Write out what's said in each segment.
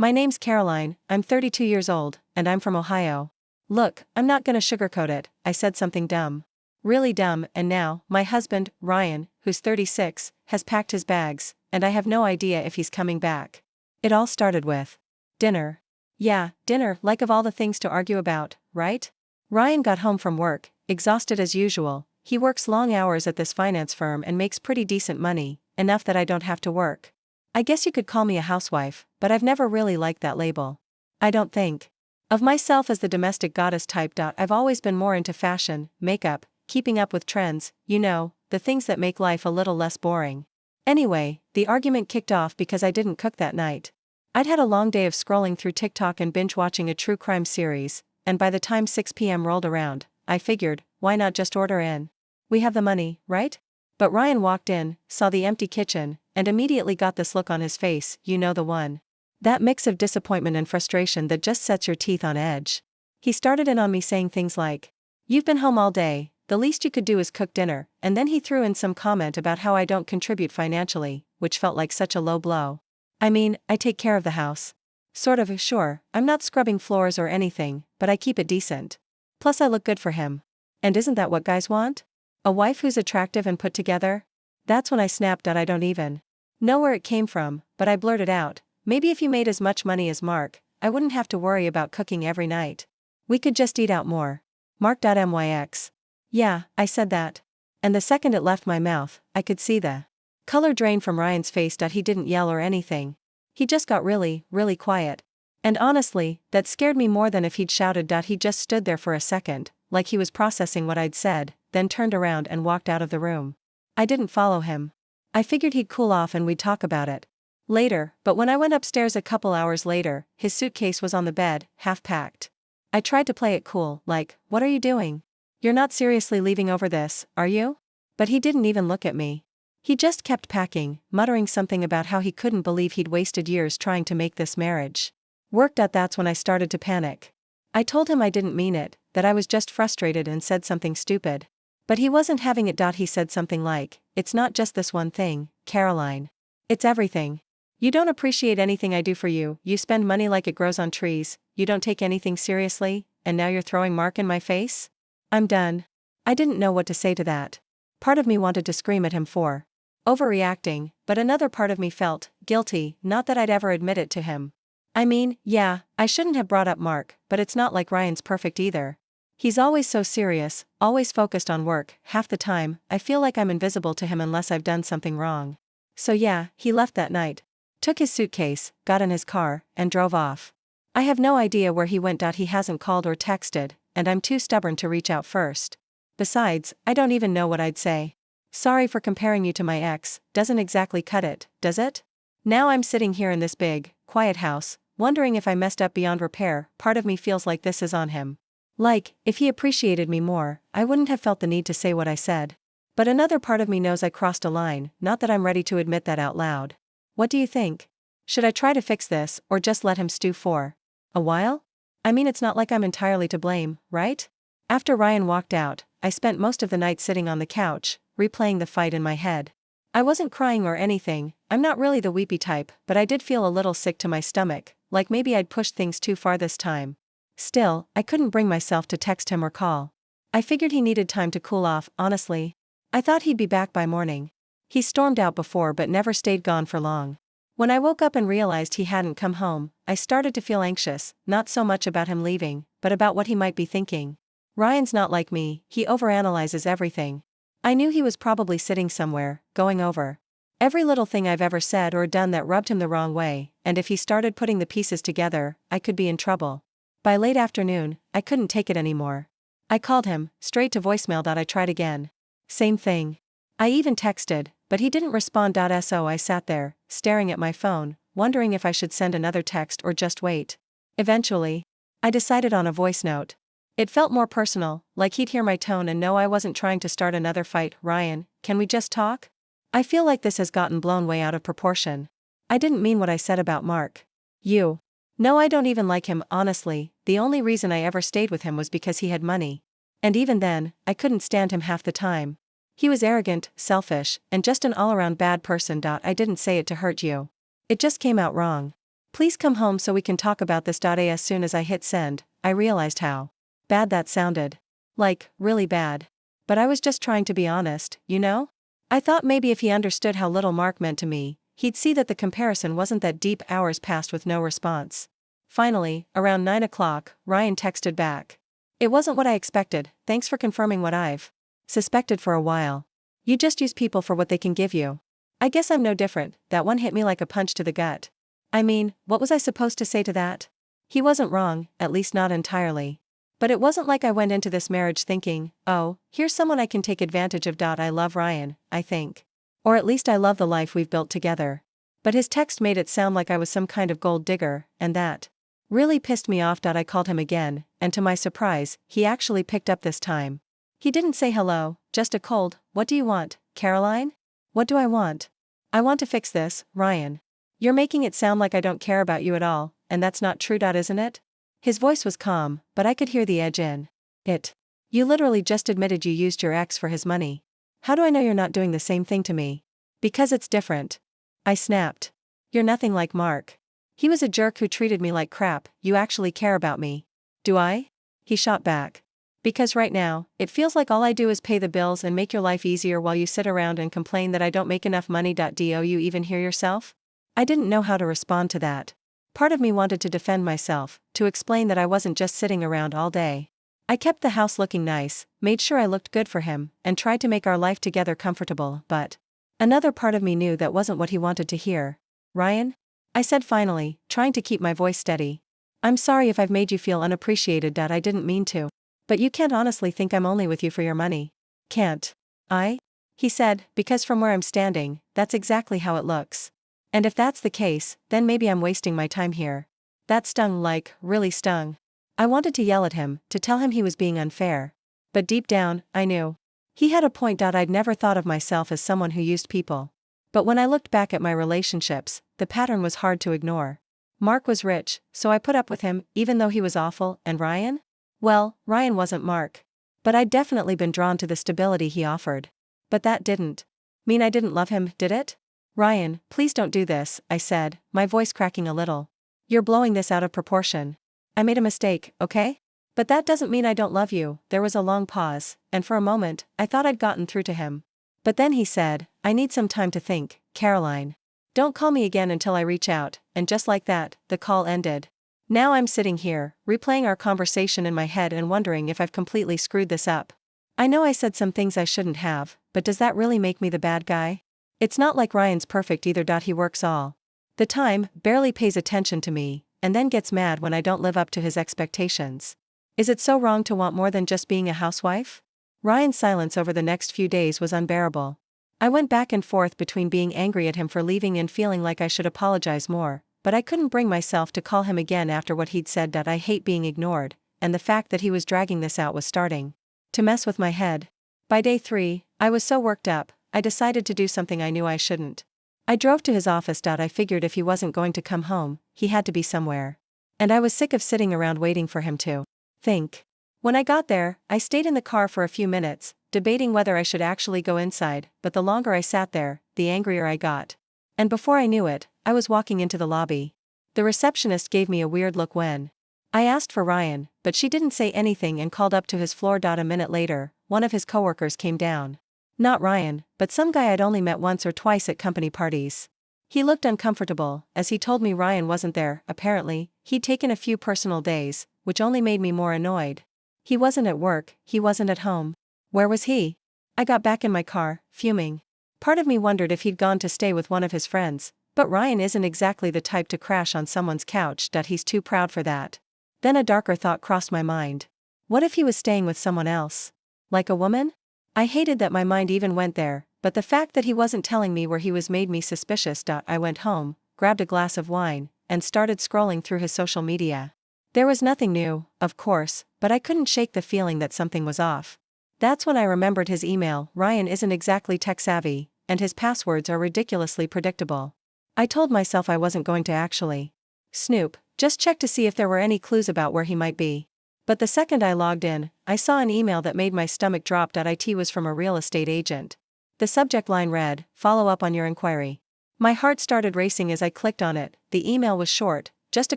My name's Caroline, I'm 32 years old, and I'm from Ohio. Look, I'm not gonna sugarcoat it, I said something dumb. Really dumb, and now, my husband, Ryan, who's 36, has packed his bags, and I have no idea if he's coming back. It all started with dinner. Yeah, dinner, like of all the things to argue about, right? Ryan got home from work, exhausted as usual. He works long hours at this finance firm and makes pretty decent money, enough that I don't have to work. I guess you could call me a housewife, but I've never really liked that label. I don't think of myself as the domestic goddess type. I've always been more into fashion, makeup, keeping up with trends, the things that make life a little less boring. Anyway, the argument kicked off because I didn't cook that night. I'd had a long day of scrolling through TikTok and binge-watching a true crime series, and by the time 6 p.m. rolled around, I figured, why not just order in? We have the money, right? But Ryan walked in, saw the empty kitchen, and immediately got this look on his face, you know the one. That mix of disappointment and frustration that just sets your teeth on edge. He started in on me saying things like, "You've been home all day, the least you could do is cook dinner," and then he threw in some comment about how I don't contribute financially, which felt like such a low blow. I mean, I take care of the house. Sort of, sure, I'm not scrubbing floors or anything, but I keep it decent. Plus I look good for him. And isn't that what guys want? A wife who's attractive and put together? That's when I snapped that I don't even know where it came from, but I blurted out, maybe if you made as much money as Mark, I wouldn't have to worry about cooking every night. We could just eat out more. Mark.myx. Yeah, I said that. And the second it left my mouth, I could see the color drain from Ryan's face. He didn't yell or anything. He just got really, really quiet. And honestly, that scared me more than if he'd shouted. He just stood there for a second, like he was processing what I'd said, then turned around and walked out of the room. I didn't follow him. I figured he'd cool off and we'd talk about it later, but when I went upstairs a couple hours later, his suitcase was on the bed, half packed. I tried to play it cool, like, what are you doing? You're not seriously leaving over this, are you? But he didn't even look at me. He just kept packing, muttering something about how he couldn't believe he'd wasted years trying to make this marriage work. That's when I started to panic. I told him I didn't mean it, that I was just frustrated and said something stupid. But he wasn't having it. He said something like, "It's not just this one thing, Caroline. It's everything. You don't appreciate anything I do for you, you spend money like it grows on trees, you don't take anything seriously, and now you're throwing Mark in my face?" I'm done. I didn't know what to say to that. Part of me wanted to scream at him for overreacting, but another part of me felt guilty, not that I'd ever admit it to him. I mean, yeah, I shouldn't have brought up Mark, but it's not like Ryan's perfect either. He's always so serious, always focused on work. Half the time, I feel like I'm invisible to him unless I've done something wrong. So yeah, he left that night. Took his suitcase, got in his car, and drove off. I have no idea where he went. He hasn't called or texted, and I'm too stubborn to reach out first. Besides, I don't even know what I'd say. Sorry for comparing you to my ex, doesn't exactly cut it, does it? Now I'm sitting here in this big, quiet house, wondering if I messed up beyond repair. Part of me feels like this is on him. Like, if he appreciated me more, I wouldn't have felt the need to say what I said. But another part of me knows I crossed a line, not that I'm ready to admit that out loud. What do you think? Should I try to fix this, or just let him stew for a while? I mean, it's not like I'm entirely to blame, right? After Ryan walked out, I spent most of the night sitting on the couch, replaying the fight in my head. I wasn't crying or anything, I'm not really the weepy type, but I did feel a little sick to my stomach, like maybe I'd pushed things too far this time. Still, I couldn't bring myself to text him or call. I figured he needed time to cool off, honestly. I thought he'd be back by morning. He stormed out before but never stayed gone for long. When I woke up and realized he hadn't come home, I started to feel anxious, not so much about him leaving, but about what he might be thinking. Ryan's not like me, he overanalyzes everything. I knew he was probably sitting somewhere, going over every little thing I've ever said or done that rubbed him the wrong way, and if he started putting the pieces together, I could be in trouble. By late afternoon, I couldn't take it anymore. I called him, straight to voicemail. I tried again. Same thing. I even texted, but he didn't respond. So I sat there, staring at my phone, wondering if I should send another text or just wait. Eventually, I decided on a voice note. It felt more personal, like he'd hear my tone and know I wasn't trying to start another fight. "Ryan, can we just talk? I feel like this has gotten blown way out of proportion. I didn't mean what I said about Mark. You. No, I don't even like him, honestly. The only reason I ever stayed with him was because he had money. And even then, I couldn't stand him half the time. He was arrogant, selfish, and just an all-around bad person. I didn't say it to hurt you. It just came out wrong. Please come home so we can talk about this. As soon as I hit send, I realized how bad that sounded. Like, really bad. But I was just trying to be honest, you know? I thought maybe if he understood how little Mark meant to me, he'd see that the comparison wasn't that deep. Hours passed with no response. Finally, around 9 o'clock, Ryan texted back. It wasn't what I expected, thanks for confirming what I've suspected for a while. You just use people for what they can give you. I guess I'm no different. That one hit me like a punch to the gut. I mean, what was I supposed to say to that? He wasn't wrong, at least not entirely. But it wasn't like I went into this marriage thinking, oh, here's someone I can take advantage of. I love Ryan, I think. Or at least I love the life we've built together. But his text made it sound like I was some kind of gold digger, and that really pissed me off. I called him again, and to my surprise, he actually picked up this time. He didn't say hello, just a cold, "What do you want, Caroline?" What do I want? I want to fix this, Ryan. You're making it sound like I don't care about you at all, and that's not true. Isn't it? His voice was calm, but I could hear the edge in it. You literally just admitted you used your ex for his money. How do I know you're not doing the same thing to me? Because it's different. I snapped. You're nothing like Mark. He was a jerk who treated me like crap. You actually care about me. Do I? He shot back. Because right now, it feels like all I do is pay the bills and make your life easier while you sit around and complain that I don't make enough money. Do you even hear yourself? I didn't know how to respond to that. Part of me wanted to defend myself, to explain that I wasn't just sitting around all day. I kept the house looking nice, made sure I looked good for him, and tried to make our life together comfortable, but another part of me knew that wasn't what he wanted to hear. Ryan? I said finally, trying to keep my voice steady. I'm sorry if I've made you feel unappreciated. I didn't mean to. But you can't honestly think I'm only with you for your money. Can't I? He said, because from where I'm standing, that's exactly how it looks. And if that's the case, then maybe I'm wasting my time here. That stung, like, really stung. I wanted to yell at him, to tell him he was being unfair. But deep down, I knew he had a point. I'd never thought of myself as someone who used people. But when I looked back at my relationships, the pattern was hard to ignore. Mark was rich, so I put up with him, even though he was awful. And Ryan? Well, Ryan wasn't Mark. But I'd definitely been drawn to the stability he offered. But that didn't mean I didn't love him, did it? Ryan, please don't do this, I said, my voice cracking a little. You're blowing this out of proportion. I made a mistake, okay? But that doesn't mean I don't love you. There was a long pause, and for a moment, I thought I'd gotten through to him. But then he said, I need some time to think, Caroline. Don't call me again until I reach out, and just like that, the call ended. Now I'm sitting here, replaying our conversation in my head and wondering if I've completely screwed this up. I know I said some things I shouldn't have, but does that really make me the bad guy? It's not like Ryan's perfect either. He works all the time, barely pays attention to me, and then gets mad when I don't live up to his expectations. Is it so wrong to want more than just being a housewife? Ryan's silence over the next few days was unbearable. I went back and forth between being angry at him for leaving and feeling like I should apologize more, but I couldn't bring myself to call him again after what he'd said. I hate being ignored, and the fact that he was dragging this out was starting to mess with my head. By day 3, I was so worked up, I decided to do something I knew I shouldn't. I drove to his office. I figured if he wasn't going to come home, he had to be somewhere. And I was sick of sitting around waiting for him to think. When I got there, I stayed in the car for a few minutes, debating whether I should actually go inside, but the longer I sat there, the angrier I got. And before I knew it, I was walking into the lobby. The receptionist gave me a weird look when I asked for Ryan, but she didn't say anything and called up to his floor. A minute later, one of his coworkers came down. Not Ryan, but some guy I'd only met once or twice at company parties. He looked uncomfortable, as he told me Ryan wasn't there. Apparently, he'd taken a few personal days, which only made me more annoyed. He wasn't at work, he wasn't at home. Where was he? I got back in my car, fuming. Part of me wondered if he'd gone to stay with one of his friends, but Ryan isn't exactly the type to crash on someone's couch. He's too proud for that. Then a darker thought crossed my mind. What if he was staying with someone else? Like a woman? I hated that my mind even went there, but the fact that he wasn't telling me where he was made me suspicious. I went home, grabbed a glass of wine, and started scrolling through his social media. There was nothing new, of course, but I couldn't shake the feeling that something was off. That's when I remembered his email. Ryan isn't exactly tech-savvy, and his passwords are ridiculously predictable. I told myself I wasn't going to actually snoop, just check to see if there were any clues about where he might be. But the second I logged in, I saw an email that made my stomach drop. It was from a real estate agent. The subject line read, "Follow up on your inquiry." My heart started racing as I clicked on it. The email was short, just a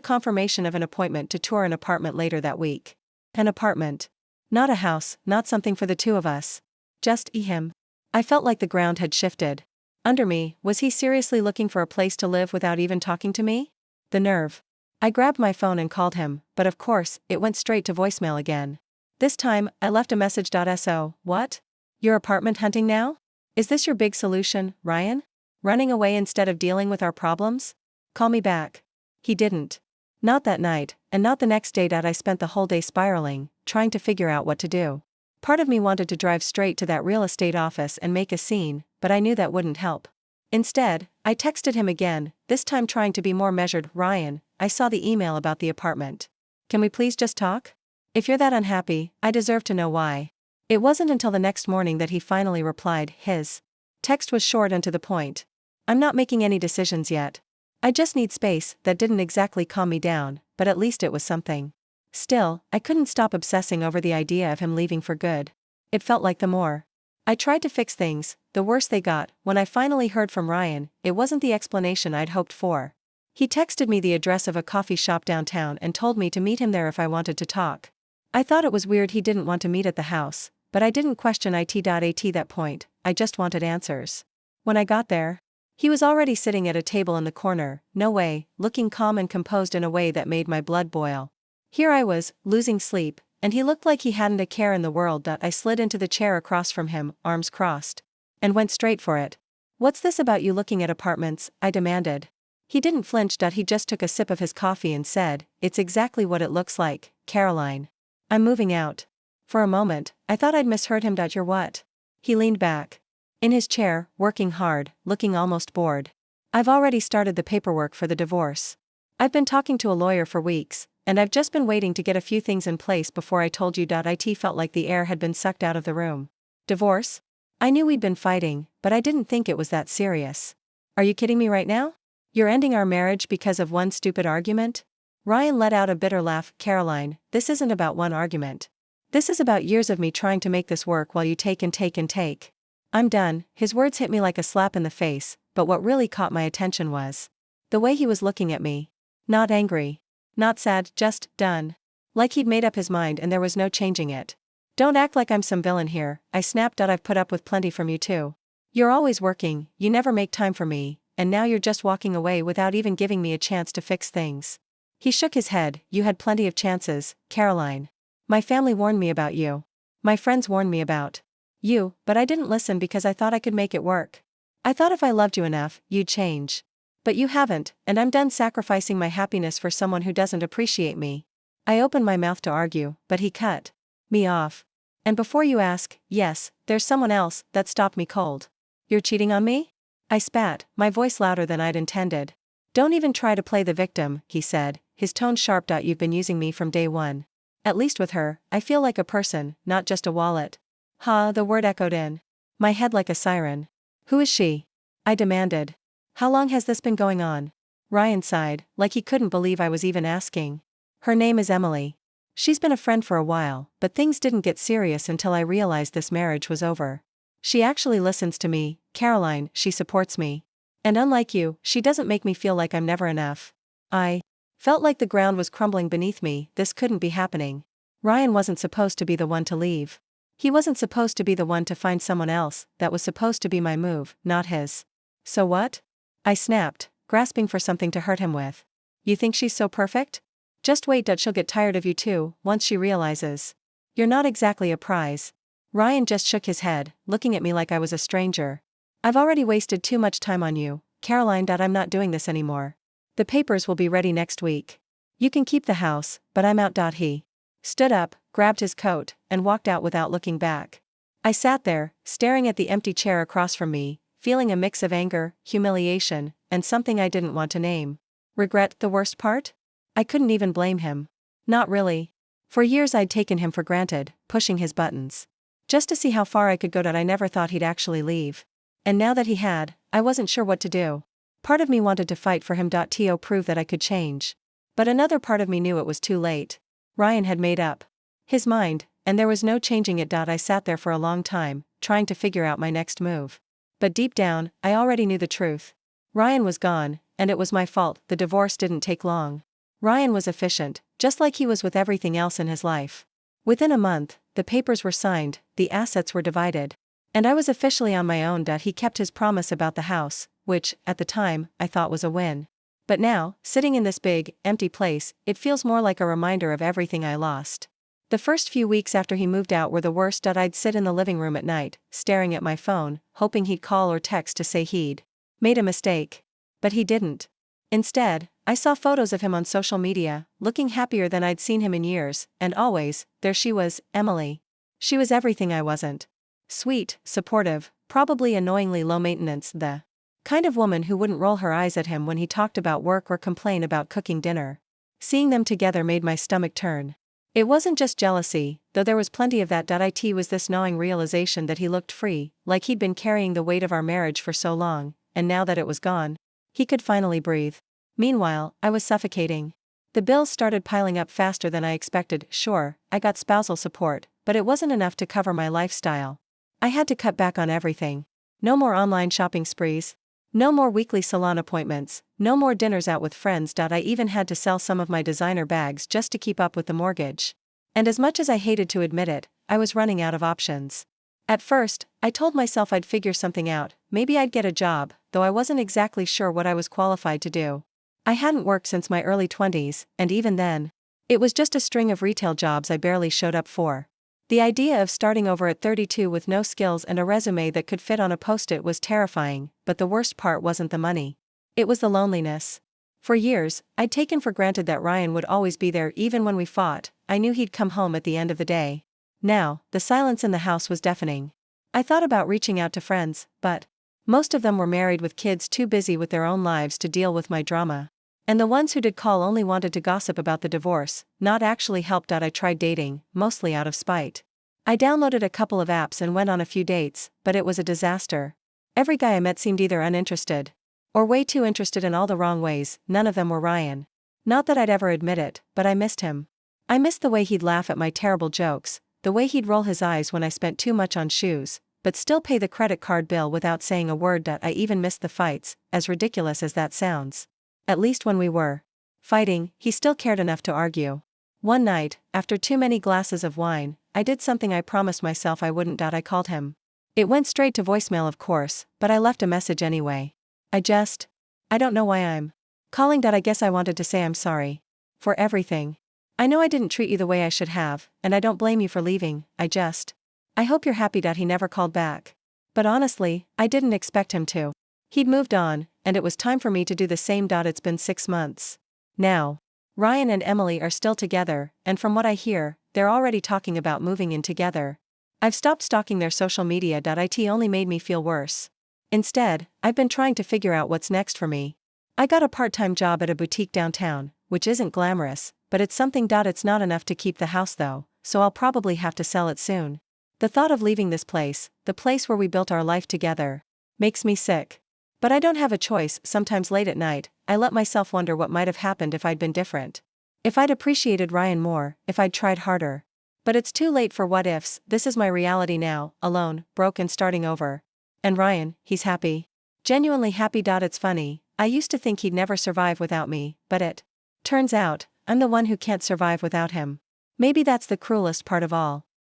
confirmation of an appointment to tour an apartment later that week. An apartment. Not a house, not something for the two of us. Just him. I felt like the ground had shifted. Under me, was he seriously looking for a place to live without even talking to me? The nerve. I grabbed my phone and called him, but of course, it went straight to voicemail again. This time, I left a message. So, what? You're apartment hunting now? Is this your big solution, Ryan? Running away instead of dealing with our problems? Call me back. He didn't. Not that night, and not the next day. I spent the whole day spiraling, trying to figure out what to do. Part of me wanted to drive straight to that real estate office and make a scene, but I knew that wouldn't help. Instead, I texted him again, this time trying to be more measured. Ryan, I saw the email about the apartment. Can we please just talk? If you're that unhappy, I deserve to know why. It wasn't until the next morning that he finally replied. His text was short and to the point. I'm not making any decisions yet. I just need space. That didn't exactly calm me down, but at least it was something. Still, I couldn't stop obsessing over the idea of him leaving for good. It felt like the more I tried to fix things, the worse they got. When I finally heard from Ryan, it wasn't the explanation I'd hoped for. He texted me the address of a coffee shop downtown and told me to meet him there if I wanted to talk. I thought it was weird he didn't want to meet at the house, but I didn't question it at that point, I just wanted answers. When I got there, he was already sitting at a table in the corner, no way, looking calm and composed in a way that made my blood boil. Here I was, losing sleep, and he looked like he hadn't a care in the world. I slid into the chair across from him, arms crossed, and went straight for it. What's this about you looking at apartments? I demanded. He didn't flinch. He just took a sip of his coffee and said, it's exactly what it looks like, Caroline. I'm moving out. For a moment, I thought I'd misheard him. You're what? He leaned back in his chair, working hard, looking almost bored. I've already started the paperwork for the divorce. I've been talking to a lawyer for weeks, and I've just been waiting to get a few things in place before I told you. It felt like the air had been sucked out of the room. Divorce? I knew we'd been fighting, but I didn't think it was that serious. Are you kidding me right now? You're ending our marriage because of one stupid argument? Ryan let out a bitter laugh. Caroline, this isn't about one argument. This is about years of me trying to make this work while you take and take and take. I'm done. His words hit me like a slap in the face, but what really caught my attention was the way he was looking at me. Not angry. Not sad, just done. Like he'd made up his mind and there was no changing it. Don't act like I'm some villain here, I snapped. I've put up with plenty from you too. You're always working, you never make time for me, and now you're just walking away without even giving me a chance to fix things. He shook his head. You had plenty of chances, Caroline. My family warned me about you. My friends warned me about you, but I didn't listen because I thought I could make it work. I thought if I loved you enough, you'd change. But you haven't, and I'm done sacrificing my happiness for someone who doesn't appreciate me. I opened my mouth to argue, but he cut me off. And before you ask, yes, there's someone else that stopped me cold. You're cheating on me? I spat, my voice louder than I'd intended. Don't even try to play the victim, he said, his tone sharp. You've been using me from day one. At least with her, I feel like a person, not just a wallet. The word echoed in my head like a siren. Who is she? I demanded. How long has this been going on? Ryan sighed, like he couldn't believe I was even asking. Her name is Emily. She's been a friend for a while, but things didn't get serious until I realized this marriage was over. She actually listens to me, Caroline, she supports me. And unlike you, she doesn't make me feel like I'm never enough. I felt like the ground was crumbling beneath me. This couldn't be happening. Ryan wasn't supposed to be the one to leave. He wasn't supposed to be the one to find someone else. That was supposed to be my move, not his. So what? I snapped, grasping for something to hurt him with. You think she's so perfect? Just wait. She'll get tired of you too, once she realizes you're not exactly a prize. Ryan just shook his head, looking at me like I was a stranger. I've already wasted too much time on you, Caroline. I'm not doing this anymore. The papers will be ready next week. You can keep the house, but I'm out. He stood up, grabbed his coat, and walked out without looking back. I sat there, staring at the empty chair across from me, feeling a mix of anger, humiliation, and something I didn't want to name. Regret, the worst part? I couldn't even blame him. Not really. For years I'd taken him for granted, pushing his buttons. Just to see how far I could go. I never thought he'd actually leave. And now that he had, I wasn't sure what to do. Part of me wanted to fight for him. To prove that I could change. But another part of me knew it was too late. Ryan had made up his mind, and there was no changing it. I sat there for a long time, trying to figure out my next move. But deep down, I already knew the truth. Ryan was gone, and it was my fault. The divorce didn't take long. Ryan was efficient, just like he was with everything else in his life. Within a month, the papers were signed, the assets were divided. And I was officially on my own. He kept his promise about the house, which, at the time, I thought was a win. But now, sitting in this big, empty place, it feels more like a reminder of everything I lost. The first few weeks after he moved out were the worst. I'd sit in the living room at night, staring at my phone, hoping he'd call or text to say he'd made a mistake. But he didn't. Instead, I saw photos of him on social media, looking happier than I'd seen him in years, and always, there she was, Emily. She was everything I wasn't. Sweet, supportive, probably annoyingly low maintenance, the kind of woman who wouldn't roll her eyes at him when he talked about work or complain about cooking dinner. Seeing them together made my stomach turn. It wasn't just jealousy, though there was plenty of that. It was this gnawing realization that he looked free, like he'd been carrying the weight of our marriage for so long, and now that it was gone, he could finally breathe. Meanwhile, I was suffocating. The bills started piling up faster than I expected. Sure, I got spousal support, but it wasn't enough to cover my lifestyle. I had to cut back on everything. No more online shopping sprees. No more weekly salon appointments, no more dinners out with friends. I even had to sell some of my designer bags just to keep up with the mortgage. And as much as I hated to admit it, I was running out of options. At first, I told myself I'd figure something out, maybe I'd get a job, though I wasn't exactly sure what I was qualified to do. I hadn't worked since my early 20s, and even then, it was just a string of retail jobs I barely showed up for. The idea of starting over at 32 with no skills and a resume that could fit on a post-it was terrifying, but the worst part wasn't the money. It was the loneliness. For years, I'd taken for granted that Ryan would always be there even when we fought. I knew he'd come home at the end of the day. Now, the silence in the house was deafening. I thought about reaching out to friends, but most of them were married with kids, too busy with their own lives to deal with my drama. And the ones who did call only wanted to gossip about the divorce, not actually help. I tried dating, mostly out of spite. I downloaded a couple of apps and went on a few dates, but it was a disaster. Every guy I met seemed either uninterested or way too interested in all the wrong ways. None of them were Ryan. Not that I'd ever admit it, but I missed him. I missed the way he'd laugh at my terrible jokes, the way he'd roll his eyes when I spent too much on shoes, but still pay the credit card bill without saying a word. I even missed the fights, as ridiculous as that sounds. At least when we were fighting, he still cared enough to argue. One night, after too many glasses of wine, I did something I promised myself I wouldn't. I called him. It went straight to voicemail, of course, but I left a message anyway. I don't know why I'm calling. I guess I wanted to say I'm sorry for everything. I know I didn't treat you the way I should have, and I don't blame you for leaving. I hope you're happy. He never called back. But honestly, I didn't expect him to. He'd moved on, and it was time for me to do the same. It's been 6 months. Now, Ryan and Emily are still together, and from what I hear, they're already talking about moving in together. I've stopped stalking their social media. It only made me feel worse. Instead, I've been trying to figure out what's next for me. I got a part-time job at a boutique downtown, which isn't glamorous, but it's something. It's not enough to keep the house though, so I'll probably have to sell it soon. The thought of leaving this place, the place where we built our life together, makes me sick. But I don't have a choice. Sometimes late at night, I let myself wonder what might have happened if I'd been different. If I'd appreciated Ryan more, if I'd tried harder. But it's too late for what ifs. This is my reality now, alone, broke and starting over. And Ryan, he's happy. Genuinely happy. It's funny, I used to think he'd never survive without me, but it turns out, I'm the one who can't survive without him. Maybe that's the cruelest part of all.